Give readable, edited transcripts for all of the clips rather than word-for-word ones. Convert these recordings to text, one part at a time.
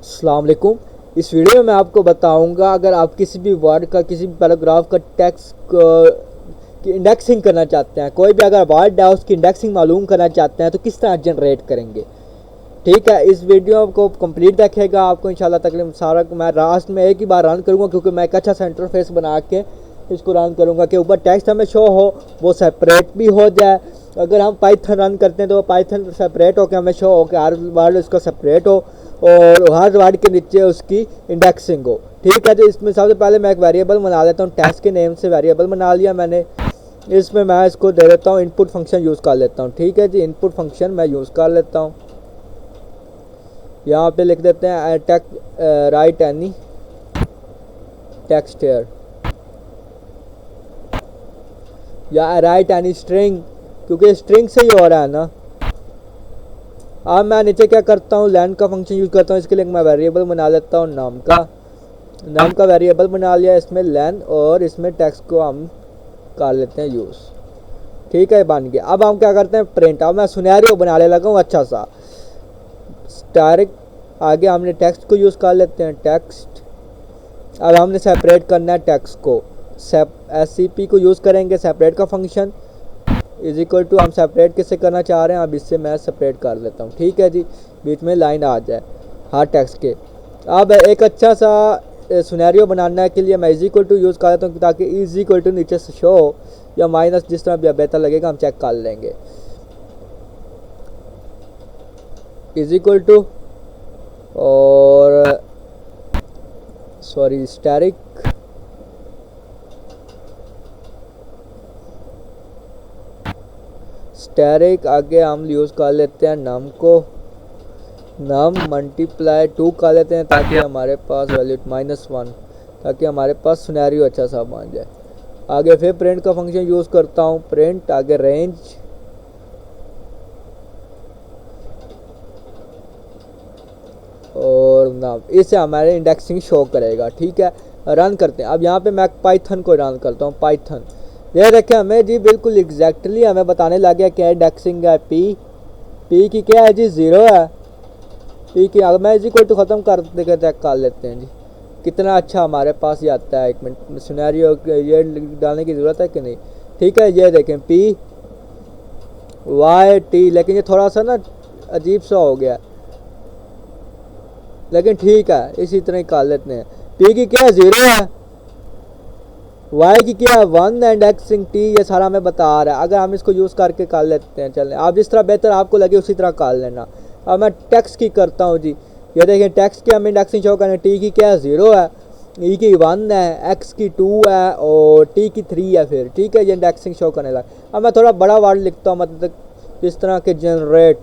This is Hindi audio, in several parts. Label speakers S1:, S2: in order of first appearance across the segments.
S1: अस्सलाम वालेकुम। इस वीडियो में मैं आपको बताऊंगा अगर आप किसी भी वर्ड का किसी भी पैराग्राफ का टेक्स्ट की इंडेक्सिंग करना चाहते हैं, कोई भी अगर वर्ड है उसकी इंडेक्सिंग मालूम करना चाहते हैं तो किस तरह जनरेट करेंगे। ठीक है, इस वीडियो को कंप्लीट देखेगा, आपको इंशाल्लाह तकरीबन सारा मैं लास्ट में एक ही बार रन करूँगा क्योंकि मैं एक अच्छा सा इंटरफेस बना के इसको रन करूँगा कि ऊपर टेक्स्ट हमें शो हो, वो सेपरेट भी हो जाए। अगर हम पाइथन रन करते हैं तो पाइथन सेपरेट होकर हमें शो हो कि हर वर्ड उसका सेपरेट हो और हर वर्ड के नीचे उसकी इंडेक्सिंग हो। ठीक है, तो इसमें सबसे पहले मैं एक वेरिएबल बना लेता हूँ। टेक्स्ट के नेम से वेरिएबल बना लिया मैंने। इसमें मैं इसको दे देता हूँ इनपुट फंक्शन यूज़ कर लेता हूँ। ठीक है जी, इनपुट फंक्शन मैं यूज़ कर लेता हूँ। यहाँ पे लिख देते हैं राइट एनी टेक्स्ट हेयर या राइट एनी स्ट्रिंग, क्योंकि स्ट्रिंग से ही हो रहा है ना। अब मैं नीचे क्या करता हूँ, लेन का फंक्शन यूज़ करता हूँ। इसके लिए मैं वेरिएबल बना लेता हूँ नाम का वेरिएबल बना लिया इसमें लेन, और इसमें टेक्स्ट को हम कर लेते हैं यूज़। ठीक है, बन गया। अब हम क्या करते हैं प्रिंट। अब मैं सिनेरियो बनाने लगा हूँ अच्छा सा। डायरेक्ट आगे हमने टेक्स्ट को यूज़ कर लेते हैं टेक्स्ट। अब हमने सेपरेट करना है टेक्स्ट को, SCP को यूज़ करेंगे सेपरेट का फंक्शन इज इक्वल टू, हम सेपरेट किससे करना चाह रहे हैं, अब इससे मैं सेपरेट कर लेता हूँ। ठीक है जी, बीच में लाइन आ जाए हर टेक्स्ट के। अब एक अच्छा सा सिनेरियो बनाने के लिए मैं इज इक्वल टू यूज़ कर लेता हूँ ताकि इज इक्वल टू नीचे से शो हो या माइनस, जिस तरह भी बेहतर लगेगा हम चेक कर लेंगे। इज इक्वल टू और सॉरी स्टैरिक आगे हम यूज़ कर लेते हैं नम को, नम मल्टीप्लाई 2 कर लेते हैं ताकि हमारे पास वैल्यू -1, ताकि हमारे पास सिनेरियो अच्छा सा बन जाए। आगे फिर प्रिंट का फंक्शन यूज़ करता हूँ, प्रिंट आगे रेंज और नाम, इससे हमारे इंडेक्सिंग शो करेगा। ठीक है, रन करते हैं। अब यहाँ पे मैं पाइथन को रन करता हूँ। पाइथन ये देखें हमें जी बिल्कुल एग्जैक्टली हमें बताने लग गया क्या इंडेक्सिंग है। पी की क्या है जी 0 है। पी की अगर मैं इसी को तो ख़त्म कर देकर चेक कर लेते हैं जी कितना अच्छा हमारे पास ये आता है। एक मिनट, सिनेरियो ये डालने की ज़रूरत है कि नहीं। ठीक है, ये देखें PYT, लेकिन ये थोड़ा सा ना अजीब सा हो गया, लेकिन ठीक है इसी तरह ही कर लेते हैं। पी की क्या 0 है, वाई की क्या 1 एंड एक्सिंग टी, ये सारा हमें बता रहा है। अगर हम इसको यूज़ करके कर लेते हैं, चलें आप जिस तरह बेहतर आपको लगे उसी तरह कर लेना। अब मैं टेक्स्ट की करता हूँ जी, ये देखें टेक्स्ट की हम इंडेक्सिंग शो करें। टी की क्या 0 है, ई की 1 है, एक्स की 2 है और टी की 3 है फिर। ठीक है, ये इंडेक्सिंग शो करने लगा। अब मैं थोड़ा बड़ा वर्ड लिखता हूँ, मतलब जिस तरह के जनरेट।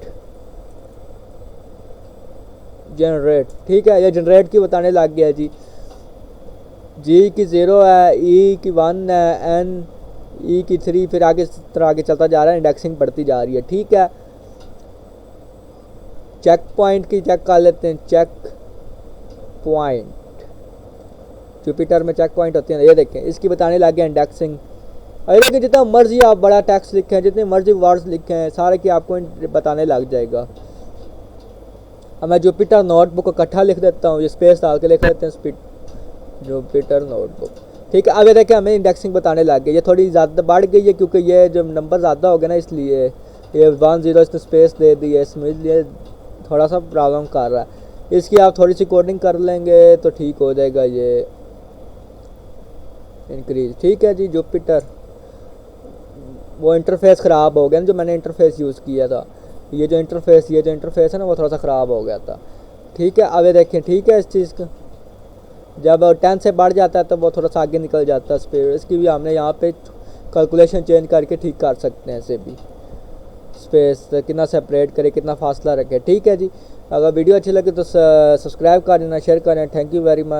S1: ठीक है, ये जनरेट की बताने लग गया जी। जी की 0 है, ई की 1 है, एन ई की 3, फिर आगे इस तरह आगे चलता जा रहा है, इंडेक्सिंग बढ़ती जा रही है। ठीक है, चेक पॉइंट की चेक कर लेते हैं। चेक पॉइंट जुपिटर में चेक पॉइंट होती है, ये देखें इसकी बताने लग गया इंडेक्सिंग। अरे देखिए जितना मर्जी आप बड़ा टेक्स्ट लिखें, जितने मर्जी वर्ड्स लिखें, सारे की आपको बताने लग जाएगा। अब मैं जुपिटर नोटबुक इकट्ठा लिख देता हूँ, ये स्पेस डाल के लिख लेते हैं जुपिटर नोटबुक। ठीक है, अब ये देखें हमें इंडेक्सिंग बताने लग गई। ये थोड़ी ज़्यादा बढ़ गई है क्योंकि ये जो नंबर ज़्यादा हो गया ना, इसलिए ये 1-0 इसने स्पेस दे दी है, इसमें इसलिए थोड़ा सा प्रॉब्लम कर रहा है। इसकी आप थोड़ी सी कोडिंग कर लेंगे तो ठीक हो जाएगा ये इंक्रीज। ठीक है जी, जुपिटर वो इंटरफेस ख़राब हो गया ना, जो मैंने इंटरफेस यूज़ किया था। ये जो इंटरफेस है ना वो थोड़ा सा ख़राब हो गया था। ठीक है, अब ये देखें ठीक है, इस चीज़ का जब 10 से बढ़ जाता है तो वो थोड़ा सा आगे निकल जाता है स्पेस। इसकी भी हमने यहाँ पे कैलकुलेशन चेंज करके ठीक कर सकते हैं। इसे भी स्पेस कितना सेपरेट करें, कितना फासला रखें। ठीक है जी, अगर वीडियो अच्छी लगे तो सब्सक्राइब कर देना, शेयर करें। Thank you very much.